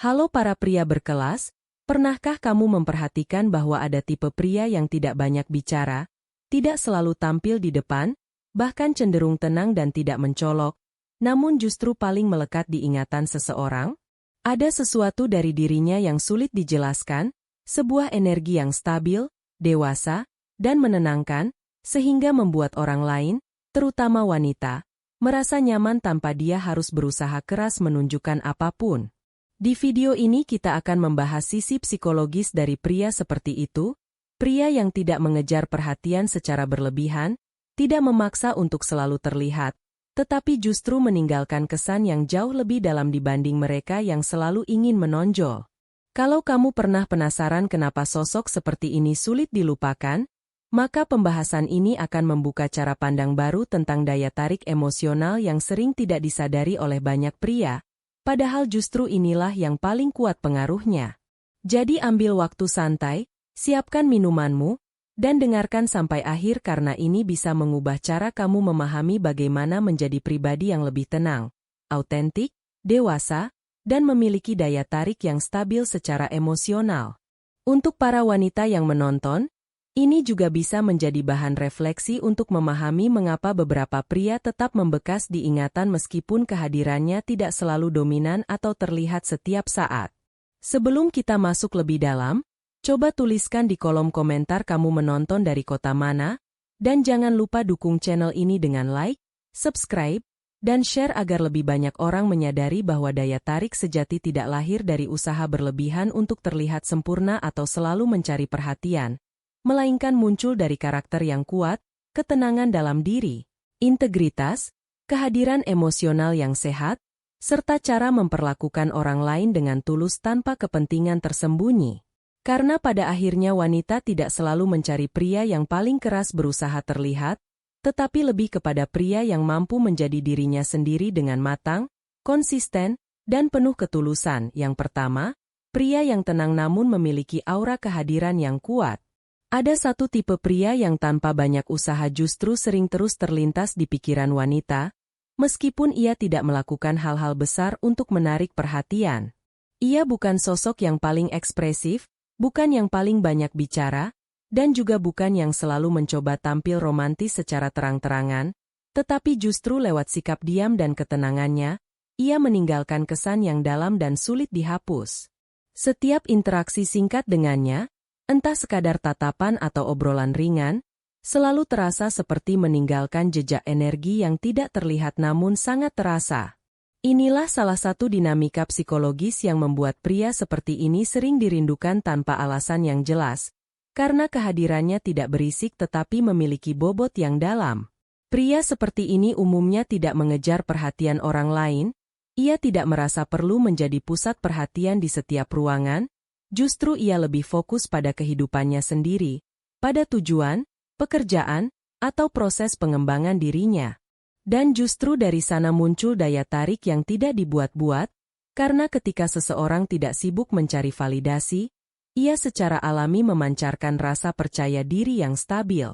Halo para pria berkelas, pernahkah kamu memperhatikan bahwa ada tipe pria yang tidak banyak bicara, tidak selalu tampil di depan, bahkan cenderung tenang dan tidak mencolok, namun justru paling melekat di ingatan seseorang? Ada sesuatu dari dirinya yang sulit dijelaskan, sebuah energi yang stabil, dewasa, dan menenangkan, sehingga membuat orang lain, terutama wanita, merasa nyaman tanpa dia harus berusaha keras menunjukkan apapun. Di video ini kita akan membahas sisi psikologis dari pria seperti itu, pria yang tidak mengejar perhatian secara berlebihan, tidak memaksa untuk selalu terlihat, tetapi justru meninggalkan kesan yang jauh lebih dalam dibanding mereka yang selalu ingin menonjol. Kalau kamu pernah penasaran kenapa sosok seperti ini sulit dilupakan, maka pembahasan ini akan membuka cara pandang baru tentang daya tarik emosional yang sering tidak disadari oleh banyak pria. Padahal justru inilah yang paling kuat pengaruhnya. Jadi ambil waktu santai, siapkan minumanmu, dan dengarkan sampai akhir karena ini bisa mengubah cara kamu memahami bagaimana menjadi pribadi yang lebih tenang, autentik, dewasa, dan memiliki daya tarik yang stabil secara emosional. Untuk para wanita yang menonton, ini juga bisa menjadi bahan refleksi untuk memahami mengapa beberapa pria tetap membekas di ingatan meskipun kehadirannya tidak selalu dominan atau terlihat setiap saat. Sebelum kita masuk lebih dalam, coba tuliskan di kolom komentar kamu menonton dari kota mana, dan jangan lupa dukung channel ini dengan like, subscribe, dan share agar lebih banyak orang menyadari bahwa daya tarik sejati tidak lahir dari usaha berlebihan untuk terlihat sempurna atau selalu mencari perhatian, melainkan muncul dari karakter yang kuat, ketenangan dalam diri, integritas, kehadiran emosional yang sehat, serta cara memperlakukan orang lain dengan tulus tanpa kepentingan tersembunyi. Karena pada akhirnya wanita tidak selalu mencari pria yang paling keras berusaha terlihat, tetapi lebih kepada pria yang mampu menjadi dirinya sendiri dengan matang, konsisten, dan penuh ketulusan. Yang pertama, pria yang tenang namun memiliki aura kehadiran yang kuat. Ada satu tipe pria yang tanpa banyak usaha justru sering terus terlintas di pikiran wanita, meskipun ia tidak melakukan hal-hal besar untuk menarik perhatian. Ia bukan sosok yang paling ekspresif, bukan yang paling banyak bicara, dan juga bukan yang selalu mencoba tampil romantis secara terang-terangan, tetapi justru lewat sikap diam dan ketenangannya, ia meninggalkan kesan yang dalam dan sulit dihapus. Setiap interaksi singkat dengannya, entah sekadar tatapan atau obrolan ringan, selalu terasa seperti meninggalkan jejak energi yang tidak terlihat namun sangat terasa. Inilah salah satu dinamika psikologis yang membuat pria seperti ini sering dirindukan tanpa alasan yang jelas, karena kehadirannya tidak berisik tetapi memiliki bobot yang dalam. Pria seperti ini umumnya tidak mengejar perhatian orang lain, ia tidak merasa perlu menjadi pusat perhatian di setiap ruangan, justru ia lebih fokus pada kehidupannya sendiri, pada tujuan, pekerjaan, atau proses pengembangan dirinya. Dan justru dari sana muncul daya tarik yang tidak dibuat-buat, karena ketika seseorang tidak sibuk mencari validasi, ia secara alami memancarkan rasa percaya diri yang stabil.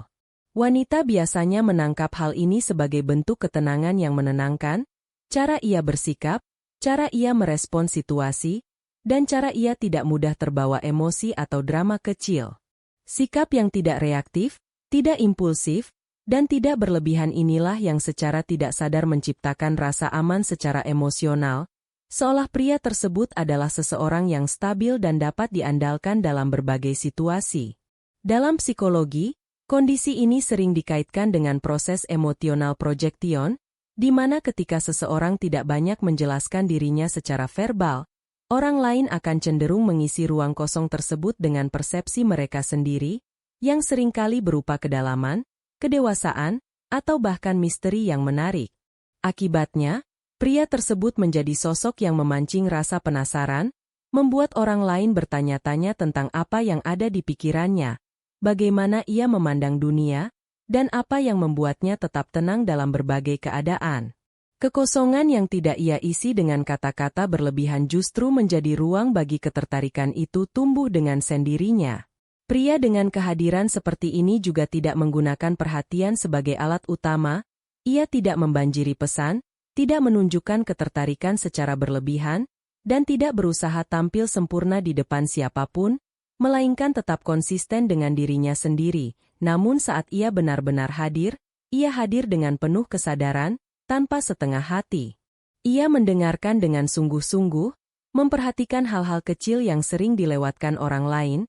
Wanita biasanya menangkap hal ini sebagai bentuk ketenangan yang menenangkan, cara ia bersikap, cara ia merespon situasi, dan cara ia tidak mudah terbawa emosi atau drama kecil. Sikap yang tidak reaktif, tidak impulsif, dan tidak berlebihan inilah yang secara tidak sadar menciptakan rasa aman secara emosional, seolah pria tersebut adalah seseorang yang stabil dan dapat diandalkan dalam berbagai situasi. Dalam psikologi, kondisi ini sering dikaitkan dengan proses emotional projection, di mana ketika seseorang tidak banyak menjelaskan dirinya secara verbal, orang lain akan cenderung mengisi ruang kosong tersebut dengan persepsi mereka sendiri, yang seringkali berupa kedalaman, kedewasaan, atau bahkan misteri yang menarik. Akibatnya, pria tersebut menjadi sosok yang memancing rasa penasaran, membuat orang lain bertanya-tanya tentang apa yang ada di pikirannya, bagaimana ia memandang dunia, dan apa yang membuatnya tetap tenang dalam berbagai keadaan. Kekosongan yang tidak ia isi dengan kata-kata berlebihan justru menjadi ruang bagi ketertarikan itu tumbuh dengan sendirinya. Pria dengan kehadiran seperti ini juga tidak menggunakan perhatian sebagai alat utama, ia tidak membanjiri pesan, tidak menunjukkan ketertarikan secara berlebihan, dan tidak berusaha tampil sempurna di depan siapapun, melainkan tetap konsisten dengan dirinya sendiri. Namun saat ia benar-benar hadir, ia hadir dengan penuh kesadaran, tanpa setengah hati. Ia mendengarkan dengan sungguh-sungguh, memperhatikan hal-hal kecil yang sering dilewatkan orang lain,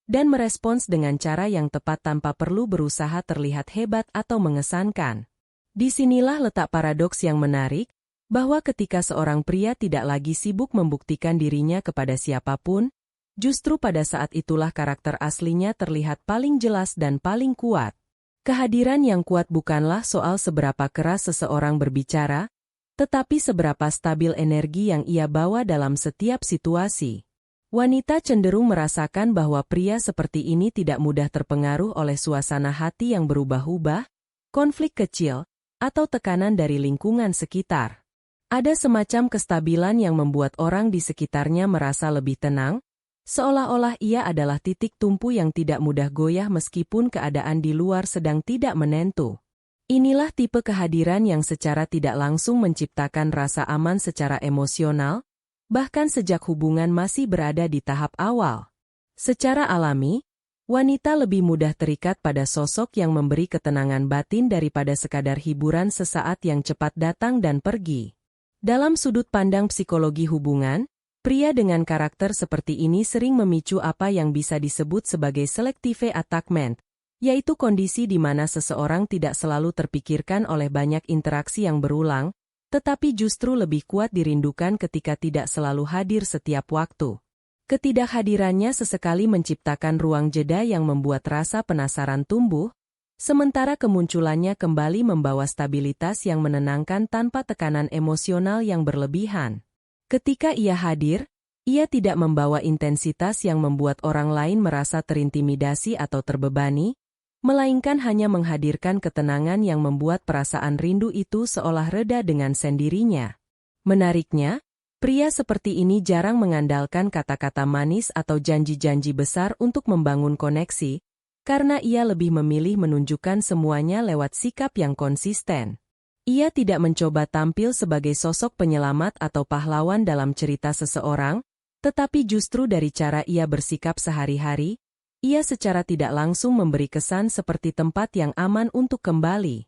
dan merespons dengan cara yang tepat tanpa perlu berusaha terlihat hebat atau mengesankan. Disinilah letak paradoks yang menarik, bahwa ketika seorang pria tidak lagi sibuk membuktikan dirinya kepada siapapun, justru pada saat itulah karakter aslinya terlihat paling jelas dan paling kuat. Kehadiran yang kuat bukanlah soal seberapa keras seseorang berbicara, tetapi seberapa stabil energi yang ia bawa dalam setiap situasi. Wanita cenderung merasakan bahwa pria seperti ini tidak mudah terpengaruh oleh suasana hati yang berubah-ubah, konflik kecil, atau tekanan dari lingkungan sekitar. Ada semacam kestabilan yang membuat orang di sekitarnya merasa lebih tenang, seolah-olah ia adalah titik tumpu yang tidak mudah goyah meskipun keadaan di luar sedang tidak menentu. Inilah tipe kehadiran yang secara tidak langsung menciptakan rasa aman secara emosional, bahkan sejak hubungan masih berada di tahap awal. Secara alami, wanita lebih mudah terikat pada sosok yang memberi ketenangan batin daripada sekadar hiburan sesaat yang cepat datang dan pergi. Dalam sudut pandang psikologi hubungan, pria dengan karakter seperti ini sering memicu apa yang bisa disebut sebagai selective attachment, yaitu kondisi di mana seseorang tidak selalu terpikirkan oleh banyak interaksi yang berulang, tetapi justru lebih kuat dirindukan ketika tidak selalu hadir setiap waktu. Ketidakhadirannya sesekali menciptakan ruang jeda yang membuat rasa penasaran tumbuh, sementara kemunculannya kembali membawa stabilitas yang menenangkan tanpa tekanan emosional yang berlebihan. Ketika ia hadir, ia tidak membawa intensitas yang membuat orang lain merasa terintimidasi atau terbebani, melainkan hanya menghadirkan ketenangan yang membuat perasaan rindu itu seolah reda dengan sendirinya. Menariknya, pria seperti ini jarang mengandalkan kata-kata manis atau janji-janji besar untuk membangun koneksi, karena ia lebih memilih menunjukkan semuanya lewat sikap yang konsisten. Ia tidak mencoba tampil sebagai sosok penyelamat atau pahlawan dalam cerita seseorang, tetapi justru dari cara ia bersikap sehari-hari, ia secara tidak langsung memberi kesan seperti tempat yang aman untuk kembali.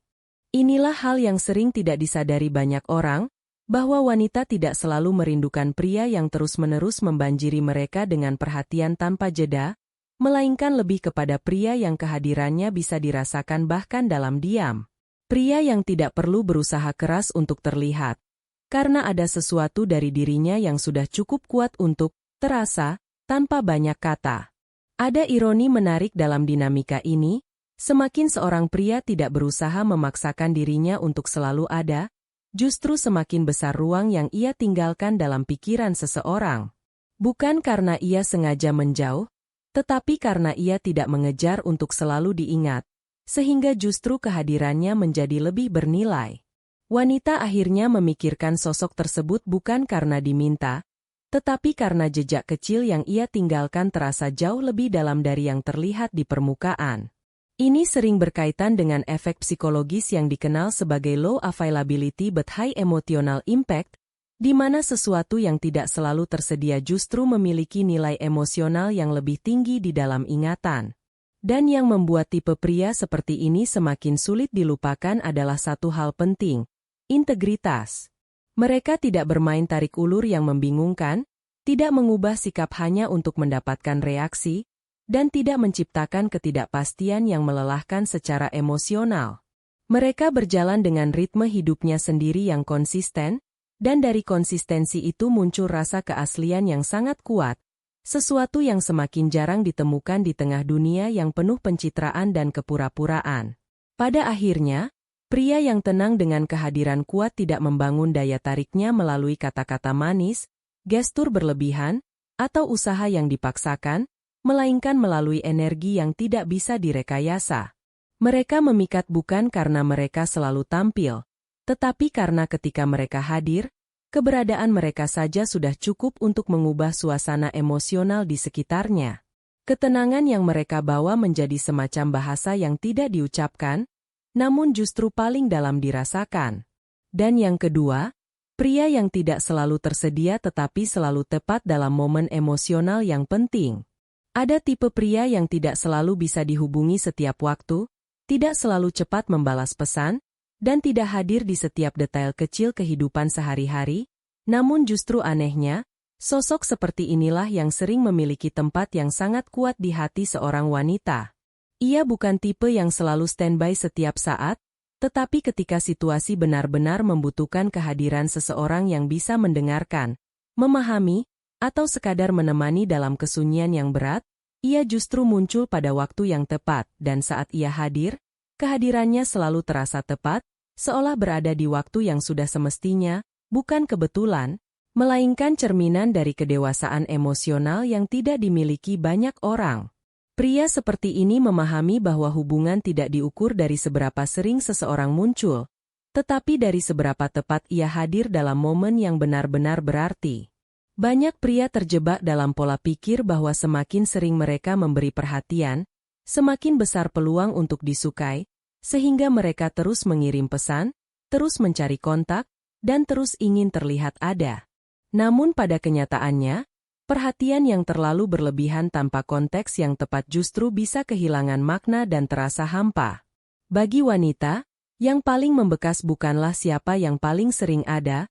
Inilah hal yang sering tidak disadari banyak orang, bahwa wanita tidak selalu merindukan pria yang terus-menerus membanjiri mereka dengan perhatian tanpa jeda, melainkan lebih kepada pria yang kehadirannya bisa dirasakan bahkan dalam diam. Pria yang tidak perlu berusaha keras untuk terlihat, karena ada sesuatu dari dirinya yang sudah cukup kuat untuk terasa, tanpa banyak kata. Ada ironi menarik dalam dinamika ini, semakin seorang pria tidak berusaha memaksakan dirinya untuk selalu ada, justru semakin besar ruang yang ia tinggalkan dalam pikiran seseorang. Bukan karena ia sengaja menjauh, tetapi karena ia tidak mengejar untuk selalu diingat, sehingga justru kehadirannya menjadi lebih bernilai. Wanita akhirnya memikirkan sosok tersebut bukan karena diminta, tetapi karena jejak kecil yang ia tinggalkan terasa jauh lebih dalam dari yang terlihat di permukaan. Ini sering berkaitan dengan efek psikologis yang dikenal sebagai low availability but high emotional impact, di mana sesuatu yang tidak selalu tersedia justru memiliki nilai emosional yang lebih tinggi di dalam ingatan. Dan yang membuat tipe pria seperti ini semakin sulit dilupakan adalah satu hal penting, integritas. Mereka tidak bermain tarik ulur yang membingungkan, tidak mengubah sikap hanya untuk mendapatkan reaksi, dan tidak menciptakan ketidakpastian yang melelahkan secara emosional. Mereka berjalan dengan ritme hidupnya sendiri yang konsisten, dan dari konsistensi itu muncul rasa keaslian yang sangat kuat, sesuatu yang semakin jarang ditemukan di tengah dunia yang penuh pencitraan dan kepura-puraan. Pada akhirnya, pria yang tenang dengan kehadiran kuat tidak membangun daya tariknya melalui kata-kata manis, gestur berlebihan, atau usaha yang dipaksakan, melainkan melalui energi yang tidak bisa direkayasa. Mereka memikat bukan karena mereka selalu tampil, tetapi karena ketika mereka hadir, keberadaan mereka saja sudah cukup untuk mengubah suasana emosional di sekitarnya. Ketenangan yang mereka bawa menjadi semacam bahasa yang tidak diucapkan, namun justru paling dalam dirasakan. Dan yang kedua, Pria yang tidak selalu tersedia tetapi selalu tepat dalam momen emosional yang penting. Ada tipe pria yang tidak selalu bisa dihubungi setiap waktu, tidak selalu cepat membalas pesan, dan tidak hadir di setiap detail kecil kehidupan sehari-hari. Namun justru anehnya, sosok seperti inilah yang sering memiliki tempat yang sangat kuat di hati seorang wanita. Ia bukan tipe yang selalu standby setiap saat, tetapi ketika situasi benar-benar membutuhkan kehadiran seseorang yang bisa mendengarkan, memahami, atau sekadar menemani dalam kesunyian yang berat, ia justru muncul pada waktu yang tepat, dan saat ia hadir, kehadirannya selalu terasa tepat, seolah berada di waktu yang sudah semestinya, bukan kebetulan, melainkan cerminan dari kedewasaan emosional yang tidak dimiliki banyak orang. Pria seperti ini memahami bahwa hubungan tidak diukur dari seberapa sering seseorang muncul, tetapi dari seberapa tepat ia hadir dalam momen yang benar-benar berarti. Banyak pria terjebak dalam pola pikir bahwa semakin sering mereka memberi perhatian, semakin besar peluang untuk disukai, sehingga mereka terus mengirim pesan, terus mencari kontak, dan terus ingin terlihat ada. Namun pada kenyataannya, perhatian yang terlalu berlebihan tanpa konteks yang tepat justru bisa kehilangan makna dan terasa hampa. Bagi wanita, yang paling membekas bukanlah siapa yang paling sering ada,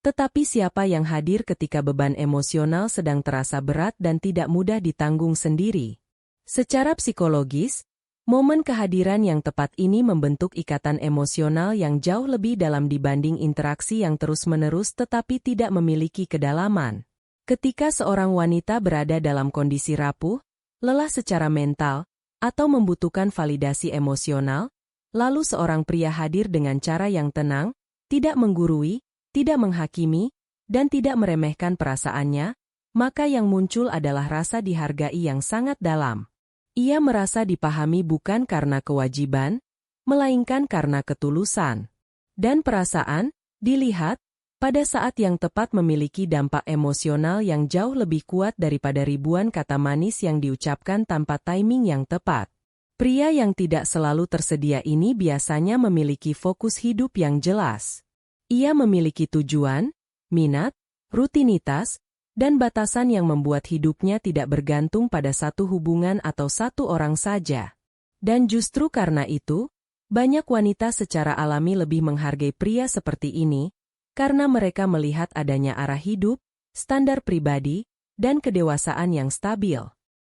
tetapi siapa yang hadir ketika beban emosional sedang terasa berat dan tidak mudah ditanggung sendiri. Secara psikologis, momen kehadiran yang tepat ini membentuk ikatan emosional yang jauh lebih dalam dibanding interaksi yang terus-menerus tetapi tidak memiliki kedalaman. Ketika seorang wanita berada dalam kondisi rapuh, lelah secara mental, atau membutuhkan validasi emosional, lalu seorang pria hadir dengan cara yang tenang, tidak menggurui, tidak menghakimi, dan tidak meremehkan perasaannya, maka yang muncul adalah rasa dihargai yang sangat dalam. Ia merasa dipahami bukan karena kewajiban, melainkan karena ketulusan. Dan perasaan, dilihat, pada saat yang tepat memiliki dampak emosional yang jauh lebih kuat daripada ribuan kata manis yang diucapkan tanpa timing yang tepat. Pria yang tidak selalu tersedia ini biasanya memiliki fokus hidup yang jelas. Ia memiliki tujuan, minat, rutinitas, dan batasan yang membuat hidupnya tidak bergantung pada satu hubungan atau satu orang saja. Dan justru karena itu, banyak wanita secara alami lebih menghargai pria seperti ini, karena mereka melihat adanya arah hidup, standar pribadi, dan kedewasaan yang stabil.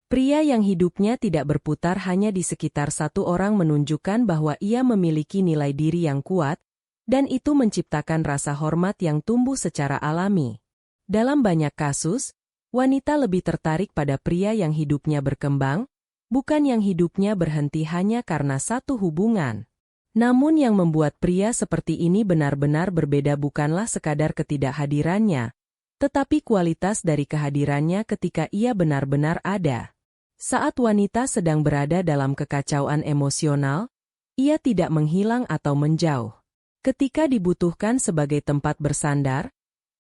Pria yang hidupnya tidak berputar hanya di sekitar satu orang menunjukkan bahwa ia memiliki nilai diri yang kuat, dan itu menciptakan rasa hormat yang tumbuh secara alami. Dalam banyak kasus, wanita lebih tertarik pada pria yang hidupnya berkembang, bukan yang hidupnya berhenti hanya karena satu hubungan. Namun yang membuat pria seperti ini benar-benar berbeda bukanlah sekadar ketidakhadirannya, tetapi kualitas dari kehadirannya ketika ia benar-benar ada. Saat wanita sedang berada dalam kekacauan emosional, ia tidak menghilang atau menjauh. Ketika dibutuhkan sebagai tempat bersandar,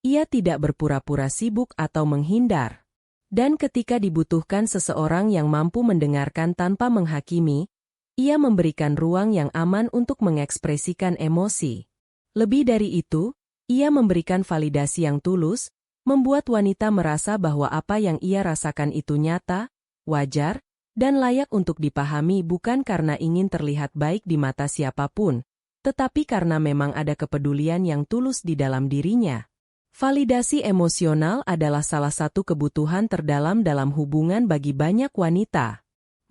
ia tidak berpura-pura sibuk atau menghindar. Dan ketika dibutuhkan seseorang yang mampu mendengarkan tanpa menghakimi, ia memberikan ruang yang aman untuk mengekspresikan emosi. Lebih dari itu, ia memberikan validasi yang tulus, membuat wanita merasa bahwa apa yang ia rasakan itu nyata, wajar, dan layak untuk dipahami bukan karena ingin terlihat baik di mata siapapun, tetapi karena memang ada kepedulian yang tulus di dalam dirinya. Validasi emosional adalah salah satu kebutuhan terdalam dalam hubungan bagi banyak wanita.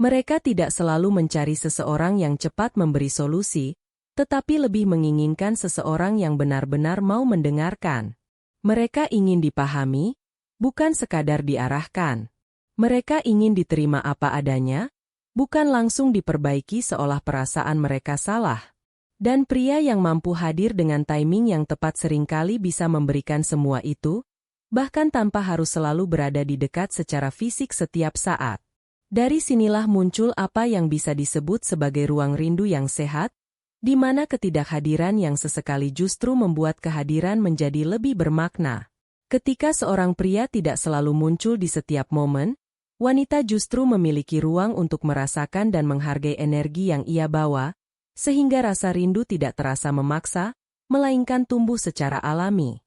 Mereka tidak selalu mencari seseorang yang cepat memberi solusi, tetapi lebih menginginkan seseorang yang benar-benar mau mendengarkan. Mereka ingin dipahami, bukan sekadar diarahkan. Mereka ingin diterima apa adanya, bukan langsung diperbaiki seolah perasaan mereka salah. Dan pria yang mampu hadir dengan timing yang tepat seringkali bisa memberikan semua itu, bahkan tanpa harus selalu berada di dekat secara fisik setiap saat. Dari sinilah muncul apa yang bisa disebut sebagai ruang rindu yang sehat, di mana ketidakhadiran yang sesekali justru membuat kehadiran menjadi lebih bermakna. Ketika seorang pria tidak selalu muncul di setiap momen, wanita justru memiliki ruang untuk merasakan dan menghargai energi yang ia bawa, sehingga rasa rindu tidak terasa memaksa, melainkan tumbuh secara alami.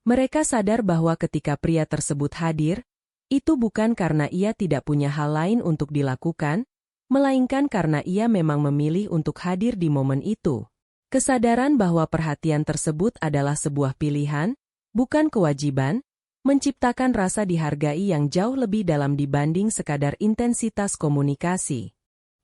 Mereka sadar bahwa ketika pria tersebut hadir, itu bukan karena ia tidak punya hal lain untuk dilakukan, melainkan karena ia memang memilih untuk hadir di momen itu. Kesadaran bahwa perhatian tersebut adalah sebuah pilihan, bukan kewajiban, menciptakan rasa dihargai yang jauh lebih dalam dibanding sekadar intensitas komunikasi.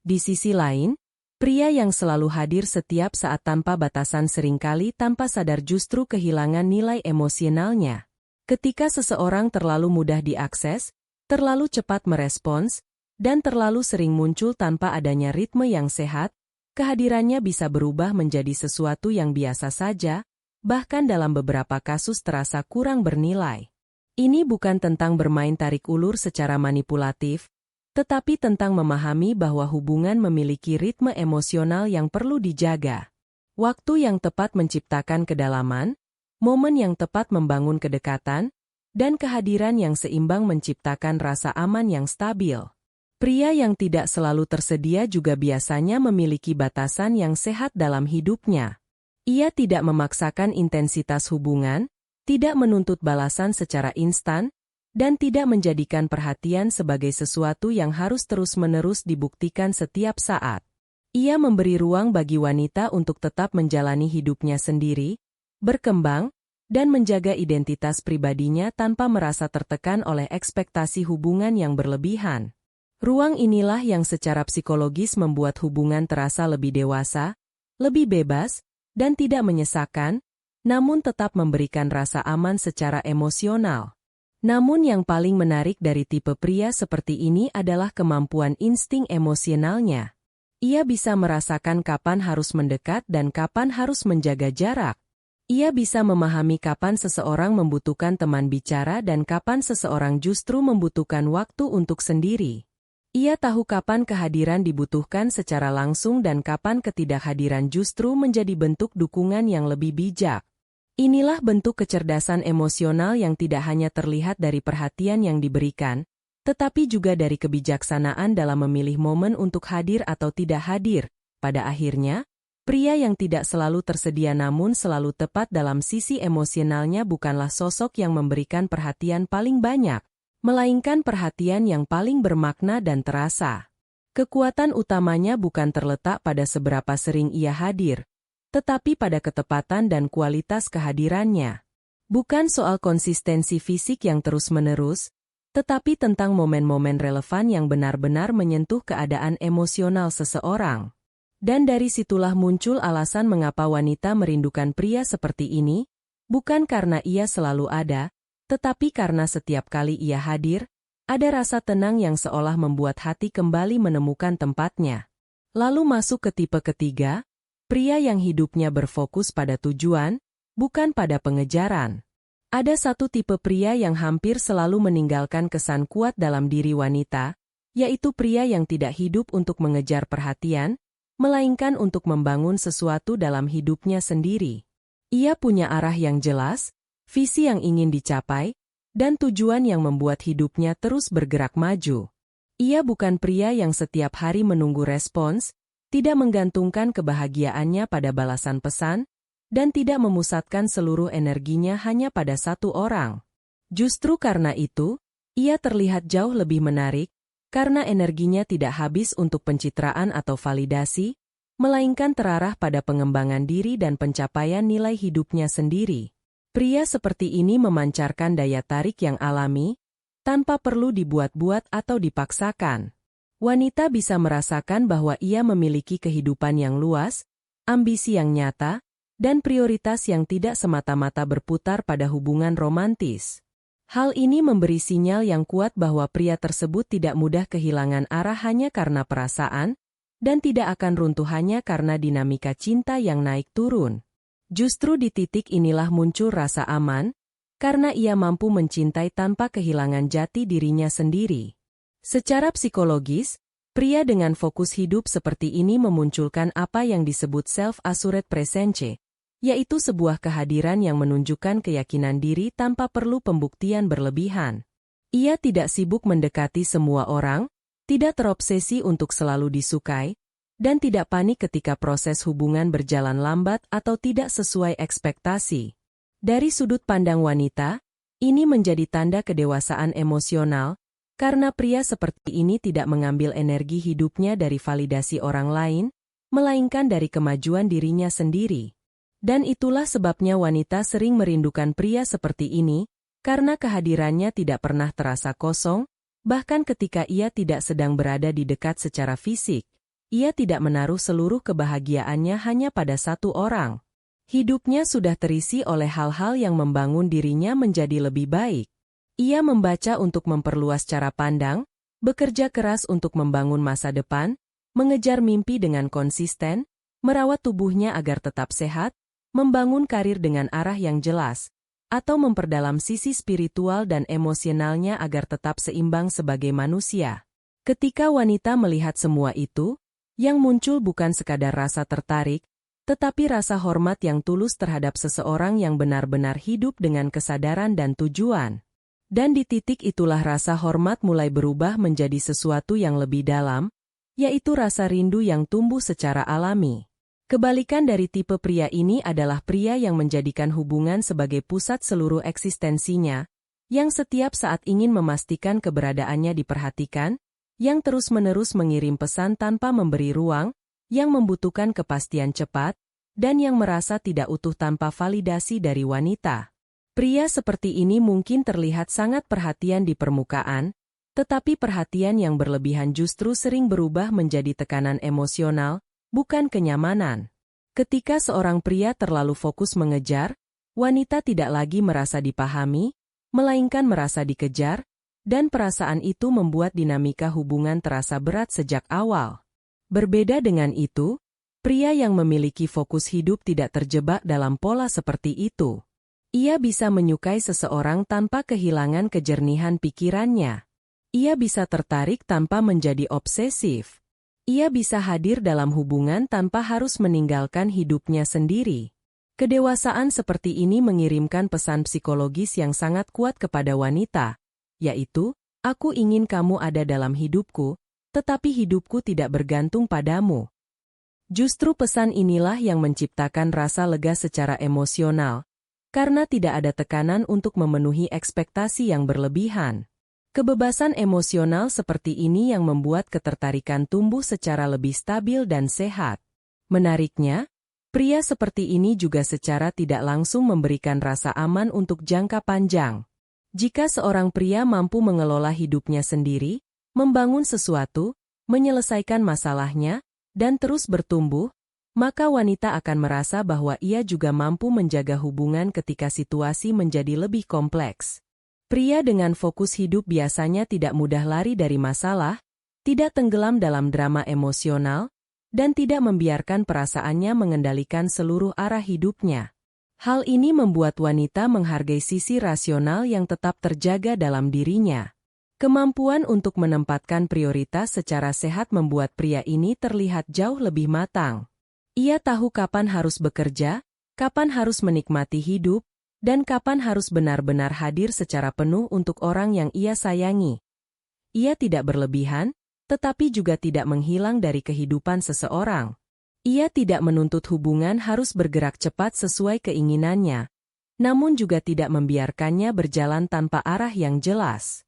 Di sisi lain, pria yang selalu hadir setiap saat tanpa batasan seringkali tanpa sadar justru kehilangan nilai emosionalnya. Ketika seseorang terlalu mudah diakses, terlalu cepat merespons, dan terlalu sering muncul tanpa adanya ritme yang sehat, kehadirannya bisa berubah menjadi sesuatu yang biasa saja, bahkan dalam beberapa kasus terasa kurang bernilai. Ini bukan tentang bermain tarik ulur secara manipulatif, tetapi tentang memahami bahwa hubungan memiliki ritme emosional yang perlu dijaga. Waktu yang tepat menciptakan kedalaman, momen yang tepat membangun kedekatan, dan kehadiran yang seimbang menciptakan rasa aman yang stabil. Pria yang tidak selalu tersedia juga biasanya memiliki batasan yang sehat dalam hidupnya. Ia tidak memaksakan intensitas hubungan, tidak menuntut balasan secara instan, dan tidak menjadikan perhatian sebagai sesuatu yang harus terus-menerus dibuktikan setiap saat. Ia memberi ruang bagi wanita untuk tetap menjalani hidupnya sendiri, berkembang, dan menjaga identitas pribadinya tanpa merasa tertekan oleh ekspektasi hubungan yang berlebihan. Ruang inilah yang secara psikologis membuat hubungan terasa lebih dewasa, lebih bebas, dan tidak menyesakan, namun tetap memberikan rasa aman secara emosional. Namun yang paling menarik dari tipe pria seperti ini adalah kemampuan insting emosionalnya. Ia bisa merasakan kapan harus mendekat dan kapan harus menjaga jarak. Ia bisa memahami kapan seseorang membutuhkan teman bicara dan kapan seseorang justru membutuhkan waktu untuk sendiri. Ia tahu kapan kehadiran dibutuhkan secara langsung dan kapan ketidakhadiran justru menjadi bentuk dukungan yang lebih bijak. Inilah bentuk kecerdasan emosional yang tidak hanya terlihat dari perhatian yang diberikan, tetapi juga dari kebijaksanaan dalam memilih momen untuk hadir atau tidak hadir. Pada akhirnya, pria yang tidak selalu tersedia namun selalu tepat dalam sisi emosionalnya bukanlah sosok yang memberikan perhatian paling banyak, melainkan perhatian yang paling bermakna dan terasa. Kekuatan utamanya bukan terletak pada seberapa sering ia hadir, tetapi pada ketepatan dan kualitas kehadirannya. Bukan soal konsistensi fisik yang terus-menerus, tetapi tentang momen-momen relevan yang benar-benar menyentuh keadaan emosional seseorang. Dan dari situlah muncul alasan mengapa wanita merindukan pria seperti ini, bukan karena ia selalu ada, tetapi karena setiap kali ia hadir, ada rasa tenang yang seolah membuat hati kembali menemukan tempatnya. Lalu masuk ke tipe ketiga, pria yang hidupnya berfokus pada tujuan, bukan pada pengejaran. Ada satu tipe pria yang hampir selalu meninggalkan kesan kuat dalam diri wanita, yaitu pria yang tidak hidup untuk mengejar perhatian, melainkan untuk membangun sesuatu dalam hidupnya sendiri. Ia punya arah yang jelas, visi yang ingin dicapai, dan tujuan yang membuat hidupnya terus bergerak maju. Ia bukan pria yang setiap hari menunggu respons, tidak menggantungkan kebahagiaannya pada balasan pesan, dan tidak memusatkan seluruh energinya hanya pada satu orang. Justru karena itu, ia terlihat jauh lebih menarik, karena energinya tidak habis untuk pencitraan atau validasi, melainkan terarah pada pengembangan diri dan pencapaian nilai hidupnya sendiri. Pria seperti ini memancarkan daya tarik yang alami, tanpa perlu dibuat-buat atau dipaksakan. Wanita bisa merasakan bahwa ia memiliki kehidupan yang luas, ambisi yang nyata, dan prioritas yang tidak semata-mata berputar pada hubungan romantis. Hal ini memberi sinyal yang kuat bahwa pria tersebut tidak mudah kehilangan arah hanya karena perasaan, dan tidak akan runtuh hanya karena dinamika cinta yang naik turun. Justru di titik inilah muncul rasa aman, karena ia mampu mencintai tanpa kehilangan jati dirinya sendiri. Secara psikologis, pria dengan fokus hidup seperti ini memunculkan apa yang disebut self-assured presence, yaitu sebuah kehadiran yang menunjukkan keyakinan diri tanpa perlu pembuktian berlebihan. Ia tidak sibuk mendekati semua orang, tidak terobsesi untuk selalu disukai, dan tidak panik ketika proses hubungan berjalan lambat atau tidak sesuai ekspektasi. Dari sudut pandang wanita, ini menjadi tanda kedewasaan emosional, karena pria seperti ini tidak mengambil energi hidupnya dari validasi orang lain, melainkan dari kemajuan dirinya sendiri. Dan itulah sebabnya wanita sering merindukan pria seperti ini, karena kehadirannya tidak pernah terasa kosong, bahkan ketika ia tidak sedang berada di dekat secara fisik, ia tidak menaruh seluruh kebahagiaannya hanya pada satu orang. Hidupnya sudah terisi oleh hal-hal yang membangun dirinya menjadi lebih baik. Ia membaca untuk memperluas cara pandang, bekerja keras untuk membangun masa depan, mengejar mimpi dengan konsisten, merawat tubuhnya agar tetap sehat, membangun karir dengan arah yang jelas, atau memperdalam sisi spiritual dan emosionalnya agar tetap seimbang sebagai manusia. Ketika wanita melihat semua itu, yang muncul bukan sekadar rasa tertarik, tetapi rasa hormat yang tulus terhadap seseorang yang benar-benar hidup dengan kesadaran dan tujuan. Dan di titik itulah rasa hormat mulai berubah menjadi sesuatu yang lebih dalam, yaitu rasa rindu yang tumbuh secara alami. Kebalikan dari tipe pria ini adalah pria yang menjadikan hubungan sebagai pusat seluruh eksistensinya, yang setiap saat ingin memastikan keberadaannya diperhatikan, yang terus-menerus mengirim pesan tanpa memberi ruang, yang membutuhkan kepastian cepat, dan yang merasa tidak utuh tanpa validasi dari wanita. Pria seperti ini mungkin terlihat sangat perhatian di permukaan, tetapi perhatian yang berlebihan justru sering berubah menjadi tekanan emosional, bukan kenyamanan. Ketika seorang pria terlalu fokus mengejar, wanita tidak lagi merasa dipahami, melainkan merasa dikejar, dan perasaan itu membuat dinamika hubungan terasa berat sejak awal. Berbeda dengan itu, pria yang memiliki fokus hidup tidak terjebak dalam pola seperti itu. Ia bisa menyukai seseorang tanpa kehilangan kejernihan pikirannya. Ia bisa tertarik tanpa menjadi obsesif. Ia bisa hadir dalam hubungan tanpa harus meninggalkan hidupnya sendiri. Kedewasaan seperti ini mengirimkan pesan psikologis yang sangat kuat kepada wanita, yaitu, "Aku ingin kamu ada dalam hidupku, tetapi hidupku tidak bergantung padamu." Justru pesan inilah yang menciptakan rasa lega secara emosional, karena tidak ada tekanan untuk memenuhi ekspektasi yang berlebihan. Kebebasan emosional seperti ini yang membuat ketertarikan tumbuh secara lebih stabil dan sehat. Menariknya, pria seperti ini juga secara tidak langsung memberikan rasa aman untuk jangka panjang. Jika seorang pria mampu mengelola hidupnya sendiri, membangun sesuatu, menyelesaikan masalahnya, dan terus bertumbuh, maka wanita akan merasa bahwa ia juga mampu menjaga hubungan ketika situasi menjadi lebih kompleks. Pria dengan fokus hidup biasanya tidak mudah lari dari masalah, tidak tenggelam dalam drama emosional, dan tidak membiarkan perasaannya mengendalikan seluruh arah hidupnya. Hal ini membuat wanita menghargai sisi rasional yang tetap terjaga dalam dirinya. Kemampuan untuk menempatkan prioritas secara sehat membuat pria ini terlihat jauh lebih matang. Ia tahu kapan harus bekerja, kapan harus menikmati hidup, dan kapan harus benar-benar hadir secara penuh untuk orang yang ia sayangi. Ia tidak berlebihan, tetapi juga tidak menghilang dari kehidupan seseorang. Ia tidak menuntut hubungan harus bergerak cepat sesuai keinginannya, namun juga tidak membiarkannya berjalan tanpa arah yang jelas.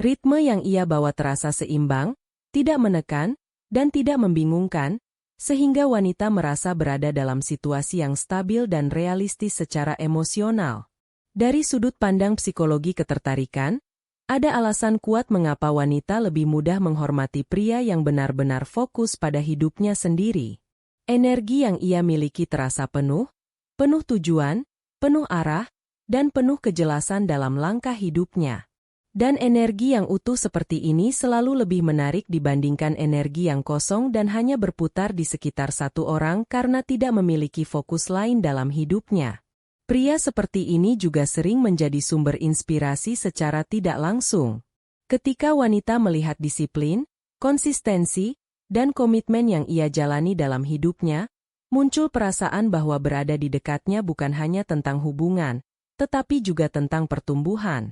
Ritme yang ia bawa terasa seimbang, tidak menekan, dan tidak membingungkan, sehingga wanita merasa berada dalam situasi yang stabil dan realistis secara emosional. Dari sudut pandang psikologi ketertarikan, ada alasan kuat mengapa wanita lebih mudah menghormati pria yang benar-benar fokus pada hidupnya sendiri. Energi yang ia miliki terasa penuh tujuan, penuh arah, dan penuh kejelasan dalam langkah hidupnya. Dan energi yang utuh seperti ini selalu lebih menarik dibandingkan energi yang kosong dan hanya berputar di sekitar satu orang karena tidak memiliki fokus lain dalam hidupnya. Pria seperti ini juga sering menjadi sumber inspirasi secara tidak langsung. Ketika wanita melihat disiplin, konsistensi, dan komitmen yang ia jalani dalam hidupnya, muncul perasaan bahwa berada di dekatnya bukan hanya tentang hubungan, tetapi juga tentang pertumbuhan.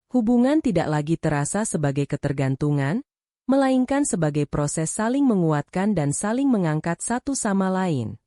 Hubungan tidak lagi terasa sebagai ketergantungan, melainkan sebagai proses saling menguatkan dan saling mengangkat satu sama lain.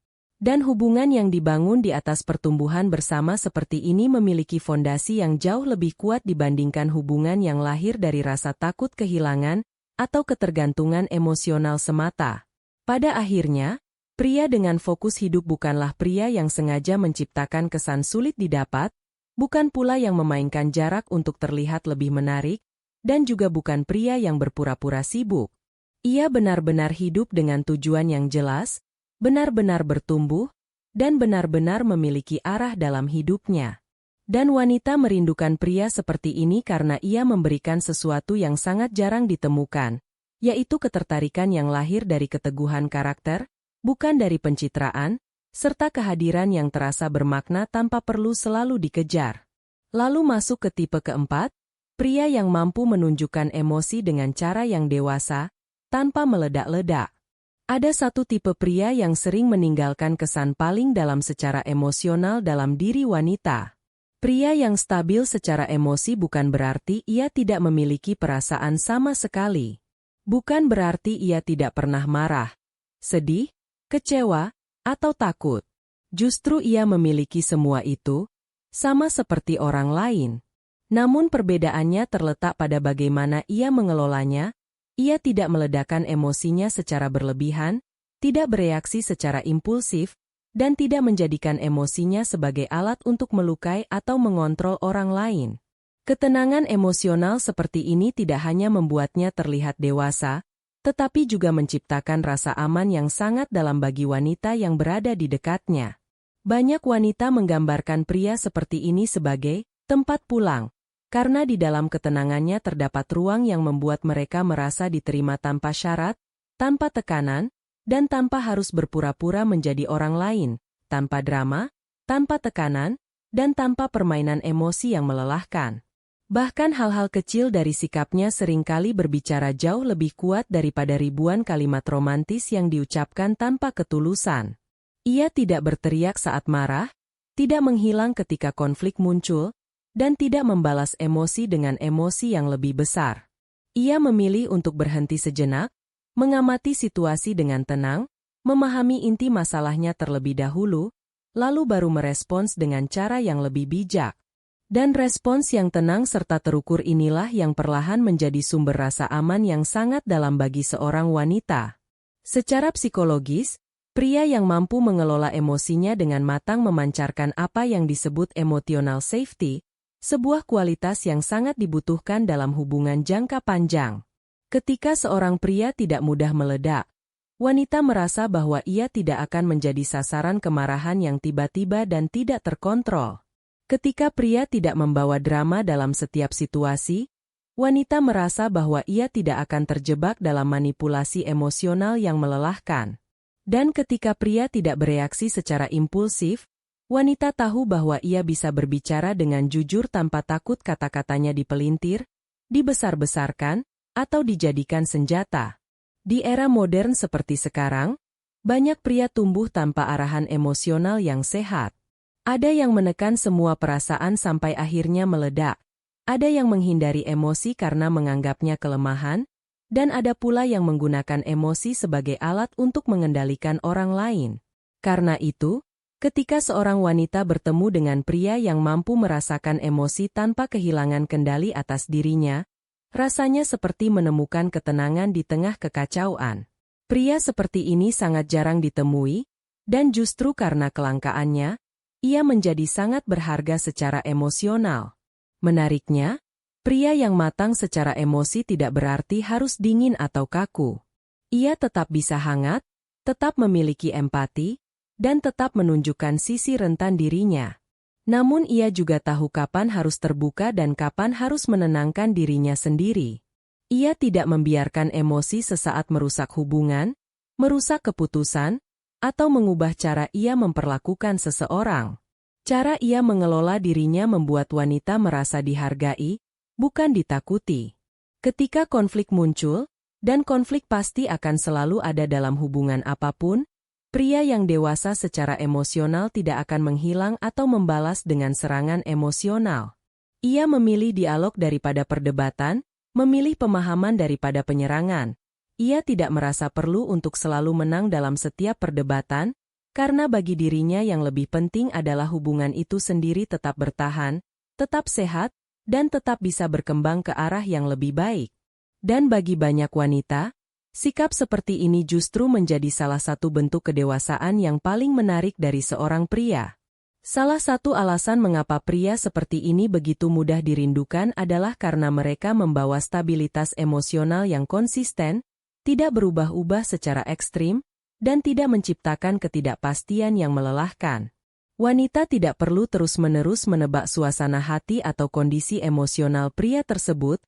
Dan hubungan yang dibangun di atas pertumbuhan bersama seperti ini memiliki fondasi yang jauh lebih kuat dibandingkan hubungan yang lahir dari rasa takut kehilangan atau ketergantungan emosional semata. Pada akhirnya, pria dengan fokus hidup bukanlah pria yang sengaja menciptakan kesan sulit didapat, bukan pula yang memainkan jarak untuk terlihat lebih menarik, dan juga bukan pria yang berpura-pura sibuk. Ia benar-benar hidup dengan tujuan yang jelas, benar-benar bertumbuh, dan benar-benar memiliki arah dalam hidupnya. Dan wanita merindukan pria seperti ini karena ia memberikan sesuatu yang sangat jarang ditemukan, yaitu ketertarikan yang lahir dari keteguhan karakter, bukan dari pencitraan, serta kehadiran yang terasa bermakna tanpa perlu selalu dikejar. Lalu masuk ke tipe keempat, pria yang mampu menunjukkan emosi dengan cara yang dewasa, tanpa meledak-ledak. Ada satu tipe pria yang sering meninggalkan kesan paling dalam secara emosional dalam diri wanita. Pria yang stabil secara emosi bukan berarti ia tidak memiliki perasaan sama sekali. Bukan berarti ia tidak pernah marah, sedih, kecewa, atau takut. Justru ia memiliki semua itu, sama seperti orang lain. Namun perbedaannya terletak pada bagaimana ia mengelolanya. Ia tidak meledakkan emosinya secara berlebihan, tidak bereaksi secara impulsif, dan tidak menjadikan emosinya sebagai alat untuk melukai atau mengontrol orang lain. Ketenangan emosional seperti ini tidak hanya membuatnya terlihat dewasa, tetapi juga menciptakan rasa aman yang sangat dalam bagi wanita yang berada di dekatnya. Banyak wanita menggambarkan pria seperti ini sebagai tempat pulang, karena di dalam ketenangannya terdapat ruang yang membuat mereka merasa diterima tanpa syarat, tanpa tekanan, dan tanpa harus berpura-pura menjadi orang lain, tanpa drama, tanpa tekanan, dan tanpa permainan emosi yang melelahkan. Bahkan hal-hal kecil dari sikapnya seringkali berbicara jauh lebih kuat daripada ribuan kalimat romantis yang diucapkan tanpa ketulusan. Ia tidak berteriak saat marah, tidak menghilang ketika konflik muncul, dan tidak membalas emosi dengan emosi yang lebih besar. Ia memilih untuk berhenti sejenak, mengamati situasi dengan tenang, memahami inti masalahnya terlebih dahulu, lalu baru merespons dengan cara yang lebih bijak. Dan respons yang tenang serta terukur inilah yang perlahan menjadi sumber rasa aman yang sangat dalam bagi seorang wanita. Secara psikologis, pria yang mampu mengelola emosinya dengan matang memancarkan apa yang disebut emotional safety, sebuah kualitas yang sangat dibutuhkan dalam hubungan jangka panjang. Ketika seorang pria tidak mudah meledak, wanita merasa bahwa ia tidak akan menjadi sasaran kemarahan yang tiba-tiba dan tidak terkontrol. Ketika pria tidak membawa drama dalam setiap situasi, wanita merasa bahwa ia tidak akan terjebak dalam manipulasi emosional yang melelahkan. Dan ketika pria tidak bereaksi secara impulsif, wanita tahu bahwa ia bisa berbicara dengan jujur tanpa takut kata-katanya dipelintir, dibesar-besarkan, atau dijadikan senjata. Di era modern seperti sekarang, banyak pria tumbuh tanpa arahan emosional yang sehat. Ada yang menekan semua perasaan sampai akhirnya meledak, ada yang menghindari emosi karena menganggapnya kelemahan, dan ada pula yang menggunakan emosi sebagai alat untuk mengendalikan orang lain. Karena itu, ketika seorang wanita bertemu dengan pria yang mampu merasakan emosi tanpa kehilangan kendali atas dirinya, rasanya seperti menemukan ketenangan di tengah kekacauan. Pria seperti ini sangat jarang ditemui, dan justru karena kelangkaannya, ia menjadi sangat berharga secara emosional. Menariknya, pria yang matang secara emosi tidak berarti harus dingin atau kaku. Ia tetap bisa hangat, tetap memiliki empati, dan tetap menunjukkan sisi rentan dirinya. Namun ia juga tahu kapan harus terbuka dan kapan harus menenangkan dirinya sendiri. Ia tidak membiarkan emosi sesaat merusak hubungan, merusak keputusan, atau mengubah cara ia memperlakukan seseorang. Cara ia mengelola dirinya membuat wanita merasa dihargai, bukan ditakuti. Ketika konflik muncul, dan konflik pasti akan selalu ada dalam hubungan apapun, pria yang dewasa secara emosional tidak akan menghilang atau membalas dengan serangan emosional. Ia memilih dialog daripada perdebatan, memilih pemahaman daripada penyerangan. Ia tidak merasa perlu untuk selalu menang dalam setiap perdebatan, Karena bagi dirinya yang lebih penting adalah hubungan itu sendiri tetap bertahan, tetap sehat, dan tetap bisa berkembang ke arah yang lebih baik. Dan bagi banyak wanita, sikap seperti ini justru menjadi salah satu bentuk kedewasaan yang paling menarik dari seorang pria. Salah satu alasan mengapa pria seperti ini begitu mudah dirindukan adalah karena mereka membawa stabilitas emosional yang konsisten, tidak berubah-ubah secara ekstrim, dan tidak menciptakan ketidakpastian yang melelahkan. Wanita tidak perlu terus-menerus menebak suasana hati atau kondisi emosional pria tersebut,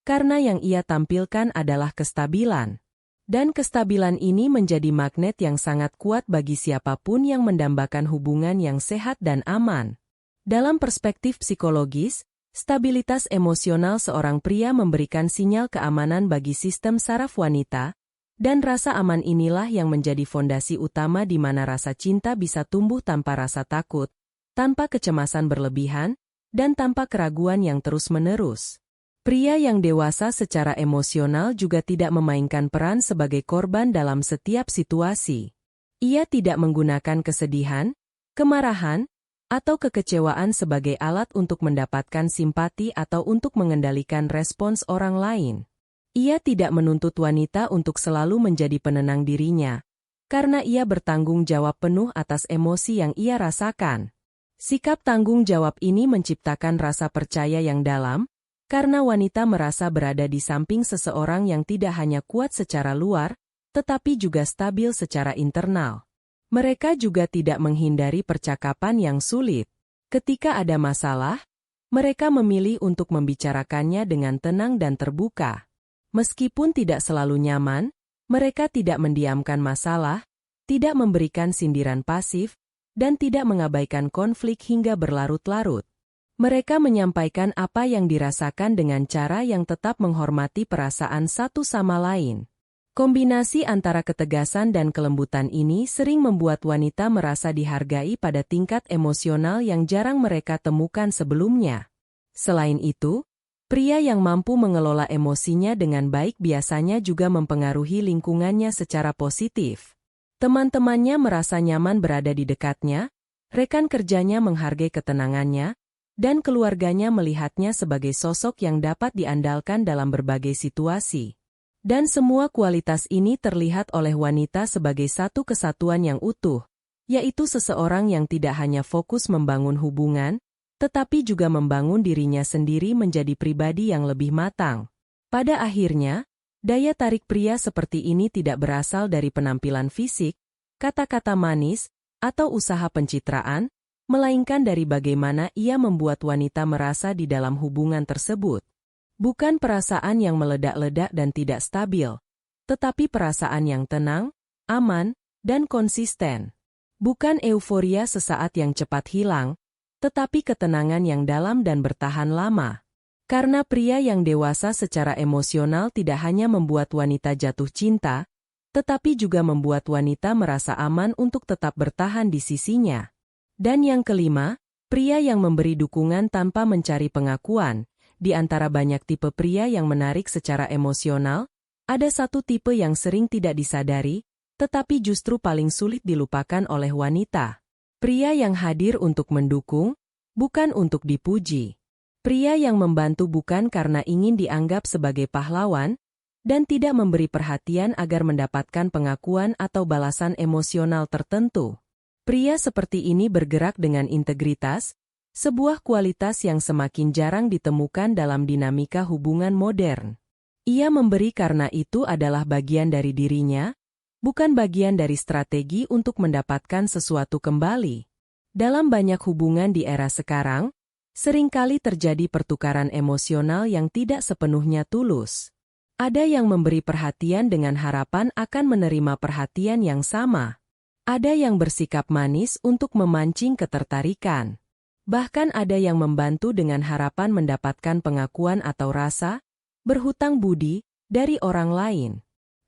karena yang ia tampilkan adalah kestabilan. Dan kestabilan ini menjadi magnet yang sangat kuat bagi siapapun yang mendambakan hubungan yang sehat dan aman. Dalam perspektif psikologis, stabilitas emosional seorang pria memberikan sinyal keamanan bagi sistem saraf wanita, dan rasa aman inilah yang menjadi fondasi utama di mana rasa cinta bisa tumbuh tanpa rasa takut, tanpa kecemasan berlebihan, dan tanpa keraguan yang terus-menerus. Pria yang dewasa secara emosional juga tidak memainkan peran sebagai korban dalam setiap situasi. Ia tidak menggunakan kesedihan, kemarahan, atau kekecewaan sebagai alat untuk mendapatkan simpati atau untuk mengendalikan respons orang lain. Ia tidak menuntut wanita untuk selalu menjadi penenang dirinya, karena ia bertanggung jawab penuh atas emosi yang ia rasakan. Sikap tanggung jawab ini menciptakan rasa percaya yang dalam, karena wanita merasa berada di samping seseorang yang tidak hanya kuat secara luar, tetapi juga stabil secara internal. Mereka juga tidak menghindari percakapan yang sulit. Ketika ada masalah, mereka memilih untuk membicarakannya dengan tenang dan terbuka. Meskipun tidak selalu nyaman, mereka tidak mendiamkan masalah, tidak memberikan sindiran pasif, dan tidak mengabaikan konflik hingga berlarut-larut. Mereka menyampaikan apa yang dirasakan dengan cara yang tetap menghormati perasaan satu sama lain. Kombinasi antara ketegasan dan kelembutan ini sering membuat wanita merasa dihargai pada tingkat emosional yang jarang mereka temukan sebelumnya. Selain itu, pria yang mampu mengelola emosinya dengan baik biasanya juga mempengaruhi lingkungannya secara positif. Teman-temannya merasa nyaman berada di dekatnya, rekan kerjanya menghargai ketenangannya, dan keluarganya melihatnya sebagai sosok yang dapat diandalkan dalam berbagai situasi. Dan semua kualitas ini terlihat oleh wanita sebagai satu kesatuan yang utuh, yaitu seseorang yang tidak hanya fokus membangun hubungan, tetapi juga membangun dirinya sendiri menjadi pribadi yang lebih matang. Pada akhirnya, daya tarik pria seperti ini tidak berasal dari penampilan fisik, kata-kata manis, atau usaha pencitraan, melainkan dari bagaimana ia membuat wanita merasa di dalam hubungan tersebut. Bukan perasaan yang meledak-ledak dan tidak stabil, tetapi perasaan yang tenang, aman, dan konsisten. Bukan euforia sesaat yang cepat hilang, tetapi ketenangan yang dalam dan bertahan lama. Karena pria yang dewasa secara emosional tidak hanya membuat wanita jatuh cinta, tetapi juga membuat wanita merasa aman untuk tetap bertahan di sisinya. Dan yang kelima, pria yang memberi dukungan tanpa mencari pengakuan. Di antara banyak tipe pria yang menarik secara emosional, ada satu tipe yang sering tidak disadari, tetapi justru paling sulit dilupakan oleh wanita. Pria yang hadir untuk mendukung, bukan untuk dipuji. Pria yang membantu bukan karena ingin dianggap sebagai pahlawan, dan tidak memberi perhatian agar mendapatkan pengakuan atau balasan emosional tertentu. Pria seperti ini bergerak dengan integritas, sebuah kualitas yang semakin jarang ditemukan dalam dinamika hubungan modern. Ia memberi karena itu adalah bagian dari dirinya, bukan bagian dari strategi untuk mendapatkan sesuatu kembali. Dalam banyak hubungan di era sekarang, seringkali terjadi pertukaran emosional yang tidak sepenuhnya tulus. Ada yang memberi perhatian dengan harapan akan menerima perhatian yang sama. Ada yang bersikap manis untuk memancing ketertarikan. Bahkan ada yang membantu dengan harapan mendapatkan pengakuan atau rasa berhutang budi dari orang lain.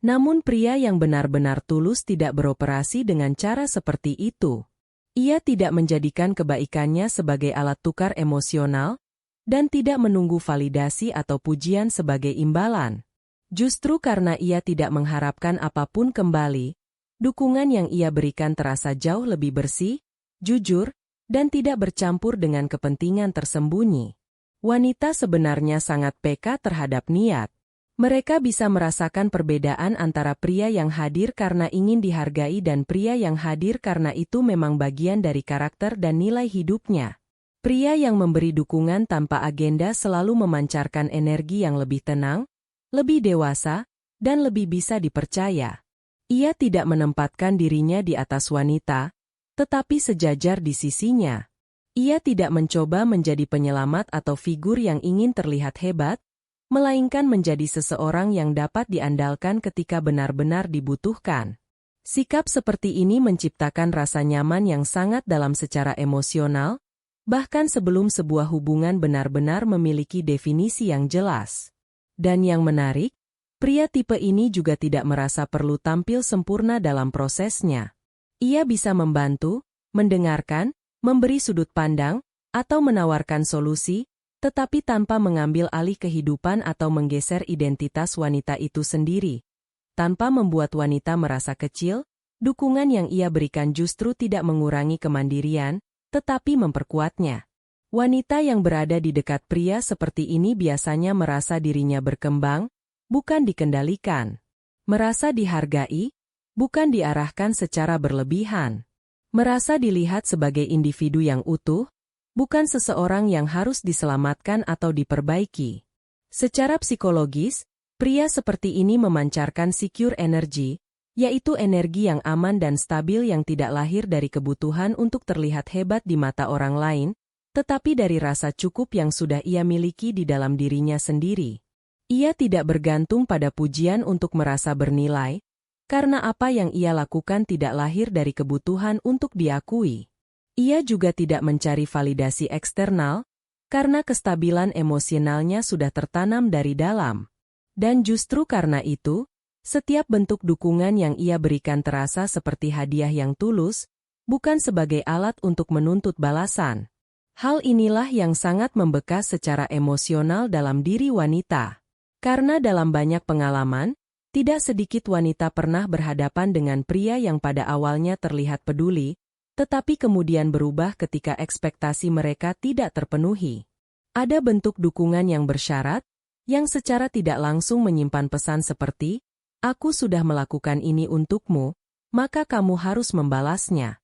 Namun pria yang benar-benar tulus tidak beroperasi dengan cara seperti itu. Ia tidak menjadikan kebaikannya sebagai alat tukar emosional, dan tidak menunggu validasi atau pujian sebagai imbalan. Justru karena ia tidak mengharapkan apapun kembali, Dukungan yang ia berikan terasa jauh lebih bersih, jujur, dan tidak bercampur dengan kepentingan tersembunyi. Wanita sebenarnya sangat peka terhadap niat. Mereka bisa merasakan perbedaan antara pria yang hadir karena ingin dihargai dan pria yang hadir karena itu memang bagian dari karakter dan nilai hidupnya. Pria yang memberi dukungan tanpa agenda selalu memancarkan energi yang lebih tenang, lebih dewasa, dan lebih bisa dipercaya. Ia tidak menempatkan dirinya di atas wanita, tetapi sejajar di sisinya. Ia tidak mencoba menjadi penyelamat atau figur yang ingin terlihat hebat, melainkan menjadi seseorang yang dapat diandalkan ketika benar-benar dibutuhkan. Sikap seperti ini menciptakan rasa nyaman yang sangat dalam secara emosional, bahkan sebelum sebuah hubungan benar-benar memiliki definisi yang jelas. Dan yang menarik, pria tipe ini juga tidak merasa perlu tampil sempurna dalam prosesnya. Ia bisa membantu, mendengarkan, memberi sudut pandang, atau menawarkan solusi, tetapi tanpa mengambil alih kehidupan atau menggeser identitas wanita itu sendiri. Tanpa membuat wanita merasa kecil, dukungan yang ia berikan justru tidak mengurangi kemandirian, tetapi memperkuatnya. Wanita yang berada di dekat pria seperti ini biasanya merasa dirinya berkembang, bukan dikendalikan. Merasa dihargai, bukan diarahkan secara berlebihan. Merasa dilihat sebagai individu yang utuh, bukan seseorang yang harus diselamatkan atau diperbaiki. Secara psikologis, pria seperti ini memancarkan secure energy, yaitu energi yang aman dan stabil yang tidak lahir dari kebutuhan untuk terlihat hebat di mata orang lain, tetapi dari rasa cukup yang sudah ia miliki di dalam dirinya sendiri. Ia tidak bergantung pada pujian untuk merasa bernilai, karena apa yang ia lakukan tidak lahir dari kebutuhan untuk diakui. Ia juga tidak mencari validasi eksternal, karena kestabilan emosionalnya sudah tertanam dari dalam. Dan justru karena itu, setiap bentuk dukungan yang ia berikan terasa seperti hadiah yang tulus, bukan sebagai alat untuk menuntut balasan. Hal inilah yang sangat membekas secara emosional dalam diri wanita. Karena dalam banyak pengalaman, tidak sedikit wanita pernah berhadapan dengan pria yang pada awalnya terlihat peduli, tetapi kemudian berubah ketika ekspektasi mereka tidak terpenuhi. Ada bentuk dukungan yang bersyarat, yang secara tidak langsung menyimpan pesan seperti, "Aku sudah melakukan ini untukmu, maka kamu harus membalasnya."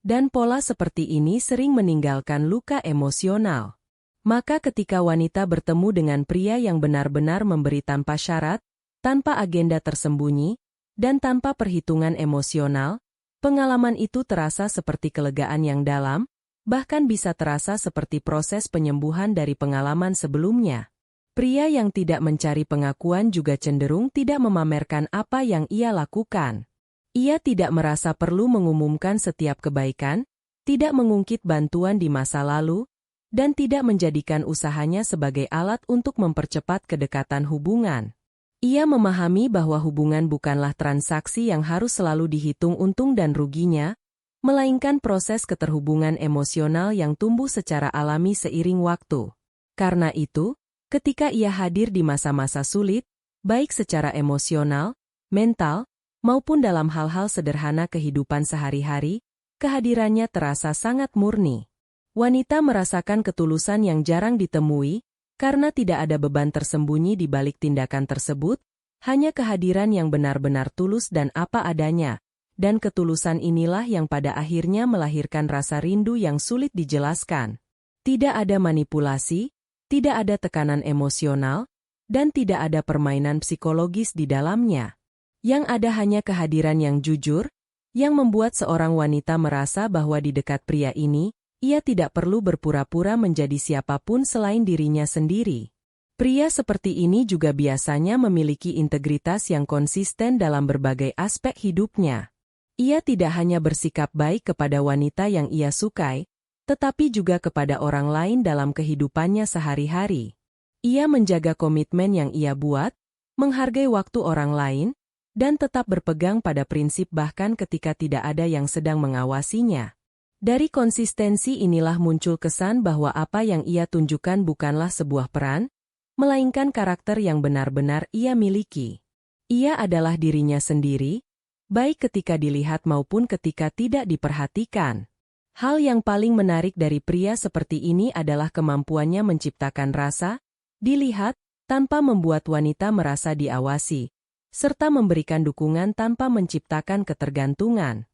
Dan pola seperti ini sering meninggalkan luka emosional. Maka ketika wanita bertemu dengan pria yang benar-benar memberi tanpa syarat, tanpa agenda tersembunyi, dan tanpa perhitungan emosional, pengalaman itu terasa seperti kelegaan yang dalam, bahkan bisa terasa seperti proses penyembuhan dari pengalaman sebelumnya. Pria yang tidak mencari pengakuan juga cenderung tidak memamerkan apa yang ia lakukan. Ia tidak merasa perlu mengumumkan setiap kebaikan, tidak mengungkit bantuan di masa lalu, dan tidak menjadikan usahanya sebagai alat untuk mempercepat kedekatan hubungan. Ia memahami bahwa hubungan bukanlah transaksi yang harus selalu dihitung untung dan ruginya, melainkan proses keterhubungan emosional yang tumbuh secara alami seiring waktu. Karena itu, ketika ia hadir di masa-masa sulit, baik secara emosional, mental, maupun dalam hal-hal sederhana kehidupan sehari-hari, kehadirannya terasa sangat murni. Wanita merasakan ketulusan yang jarang ditemui, karena tidak ada beban tersembunyi di balik tindakan tersebut, hanya kehadiran yang benar-benar tulus dan apa adanya, dan ketulusan inilah yang pada akhirnya melahirkan rasa rindu yang sulit dijelaskan. Tidak ada manipulasi, tidak ada tekanan emosional, dan tidak ada permainan psikologis di dalamnya. Yang ada hanya kehadiran yang jujur, yang membuat seorang wanita merasa bahwa di dekat pria ini, ia tidak perlu berpura-pura menjadi siapapun selain dirinya sendiri. Pria seperti ini juga biasanya memiliki integritas yang konsisten dalam berbagai aspek hidupnya. Ia tidak hanya bersikap baik kepada wanita yang ia sukai, tetapi juga kepada orang lain dalam kehidupannya sehari-hari. Ia menjaga komitmen yang ia buat, menghargai waktu orang lain, dan tetap berpegang pada prinsip bahkan ketika tidak ada yang sedang mengawasinya. Dari konsistensi inilah muncul kesan bahwa apa yang ia tunjukkan bukanlah sebuah peran, melainkan karakter yang benar-benar ia miliki. Ia adalah dirinya sendiri, baik ketika dilihat maupun ketika tidak diperhatikan. Hal yang paling menarik dari pria seperti ini adalah kemampuannya menciptakan rasa, dilihat, tanpa membuat wanita merasa diawasi, serta memberikan dukungan tanpa menciptakan ketergantungan.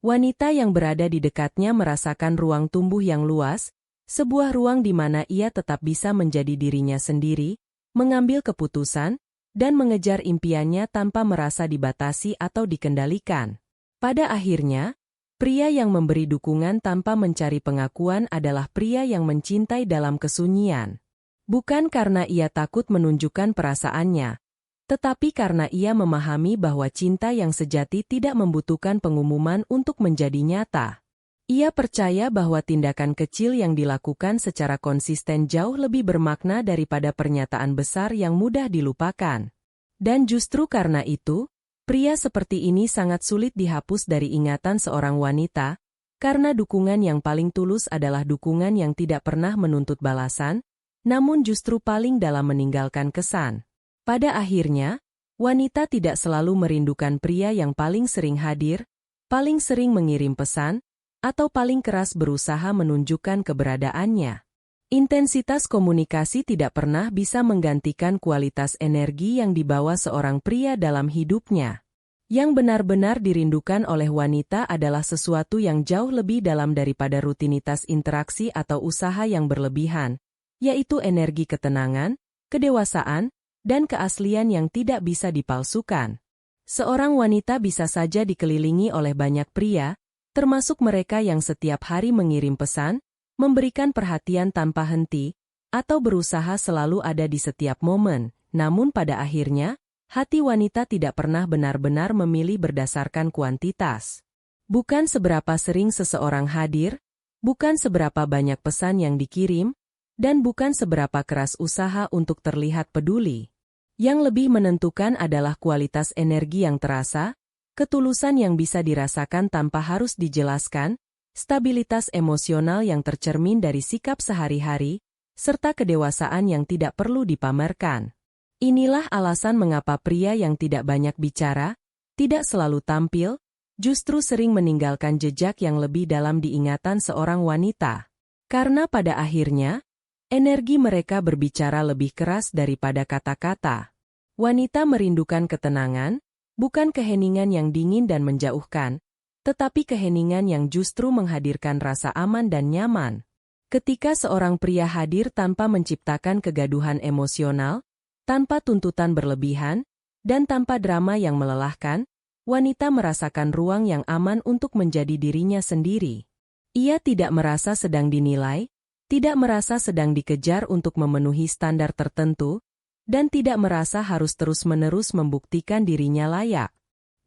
Wanita yang berada di dekatnya merasakan ruang tumbuh yang luas, sebuah ruang di mana ia tetap bisa menjadi dirinya sendiri, mengambil keputusan, dan mengejar impiannya tanpa merasa dibatasi atau dikendalikan. Pada akhirnya, pria yang memberi dukungan tanpa mencari pengakuan adalah pria yang mencintai dalam kesunyian. Bukan karena ia takut menunjukkan perasaannya, tetapi karena ia memahami bahwa cinta yang sejati tidak membutuhkan pengumuman untuk menjadi nyata. Ia percaya bahwa tindakan kecil yang dilakukan secara konsisten jauh lebih bermakna daripada pernyataan besar yang mudah dilupakan. Dan justru karena itu, pria seperti ini sangat sulit dihapus dari ingatan seorang wanita, karena dukungan yang paling tulus adalah dukungan yang tidak pernah menuntut balasan, namun justru paling dalam meninggalkan kesan. Pada akhirnya, wanita tidak selalu merindukan pria yang paling sering hadir, paling sering mengirim pesan, atau paling keras berusaha menunjukkan keberadaannya. Intensitas komunikasi tidak pernah bisa menggantikan kualitas energi yang dibawa seorang pria dalam hidupnya. Yang benar-benar dirindukan oleh wanita adalah sesuatu yang jauh lebih dalam daripada rutinitas interaksi atau usaha yang berlebihan, yaitu energi ketenangan, kedewasaan, dan keaslian yang tidak bisa dipalsukan. Seorang wanita bisa saja dikelilingi oleh banyak pria, termasuk mereka yang setiap hari mengirim pesan, memberikan perhatian tanpa henti, atau berusaha selalu ada di setiap momen, namun pada akhirnya, hati wanita tidak pernah benar-benar memilih berdasarkan kuantitas. Bukan seberapa sering seseorang hadir, bukan seberapa banyak pesan yang dikirim, dan bukan seberapa keras usaha untuk terlihat peduli. Yang lebih menentukan adalah kualitas energi yang terasa, ketulusan yang bisa dirasakan tanpa harus dijelaskan, stabilitas emosional yang tercermin dari sikap sehari-hari, serta kedewasaan yang tidak perlu dipamerkan. Inilah alasan mengapa pria yang tidak banyak bicara, tidak selalu tampil, justru sering meninggalkan jejak yang lebih dalam di ingatan seorang wanita. Karena pada akhirnya, energi mereka berbicara lebih keras daripada kata-kata. Wanita merindukan ketenangan, bukan keheningan yang dingin dan menjauhkan, tetapi keheningan yang justru menghadirkan rasa aman dan nyaman. Ketika seorang pria hadir tanpa menciptakan kegaduhan emosional, tanpa tuntutan berlebihan, dan tanpa drama yang melelahkan, wanita merasakan ruang yang aman untuk menjadi dirinya sendiri. Ia tidak merasa sedang dinilai, tidak merasa sedang dikejar untuk memenuhi standar tertentu, dan tidak merasa harus terus-menerus membuktikan dirinya layak.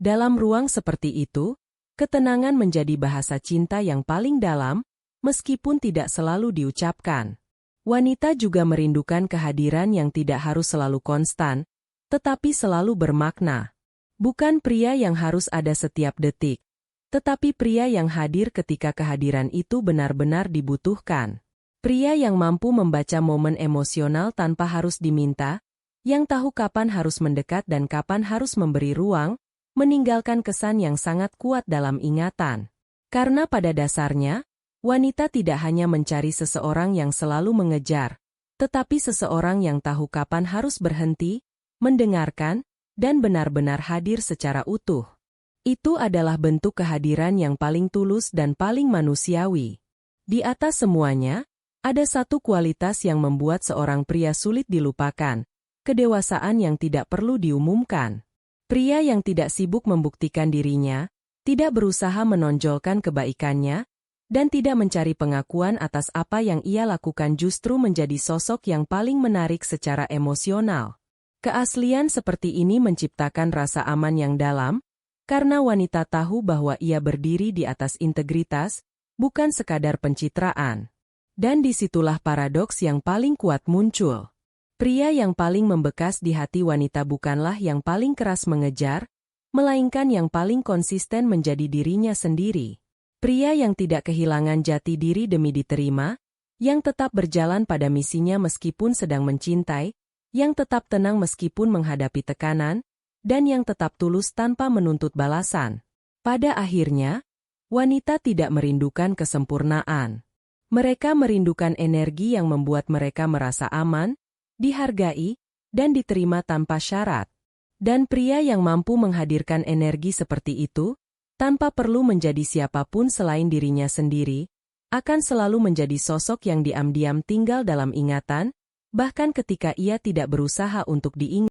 Dalam ruang seperti itu, ketenangan menjadi bahasa cinta yang paling dalam, meskipun tidak selalu diucapkan. Wanita juga merindukan kehadiran yang tidak harus selalu konstan, tetapi selalu bermakna. Bukan pria yang harus ada setiap detik, tetapi pria yang hadir ketika kehadiran itu benar-benar dibutuhkan. Pria yang mampu membaca momen emosional tanpa harus diminta, yang tahu kapan harus mendekat dan kapan harus memberi ruang, meninggalkan kesan yang sangat kuat dalam ingatan. Karena pada dasarnya, wanita tidak hanya mencari seseorang yang selalu mengejar, tetapi seseorang yang tahu kapan harus berhenti, mendengarkan, dan benar-benar hadir secara utuh. Itu adalah bentuk kehadiran yang paling tulus dan paling manusiawi. Di atas semuanya, ada satu kualitas yang membuat seorang pria sulit dilupakan, kedewasaan yang tidak perlu diumumkan. Pria yang tidak sibuk membuktikan dirinya, tidak berusaha menonjolkan kebaikannya, dan tidak mencari pengakuan atas apa yang ia lakukan justru menjadi sosok yang paling menarik secara emosional. Keaslian seperti ini menciptakan rasa aman yang dalam, karena wanita tahu bahwa ia berdiri di atas integritas, bukan sekadar pencitraan. Dan disitulah paradoks yang paling kuat muncul. Pria yang paling membekas di hati wanita bukanlah yang paling keras mengejar, melainkan yang paling konsisten menjadi dirinya sendiri. Pria yang tidak kehilangan jati diri demi diterima, yang tetap berjalan pada misinya meskipun sedang mencintai, yang tetap tenang meskipun menghadapi tekanan, dan yang tetap tulus tanpa menuntut balasan. Pada akhirnya, wanita tidak merindukan kesempurnaan. Mereka merindukan energi yang membuat mereka merasa aman, dihargai, dan diterima tanpa syarat. Dan pria yang mampu menghadirkan energi seperti itu, tanpa perlu menjadi siapapun selain dirinya sendiri, akan selalu menjadi sosok yang diam-diam tinggal dalam ingatan, bahkan ketika ia tidak berusaha untuk diingat.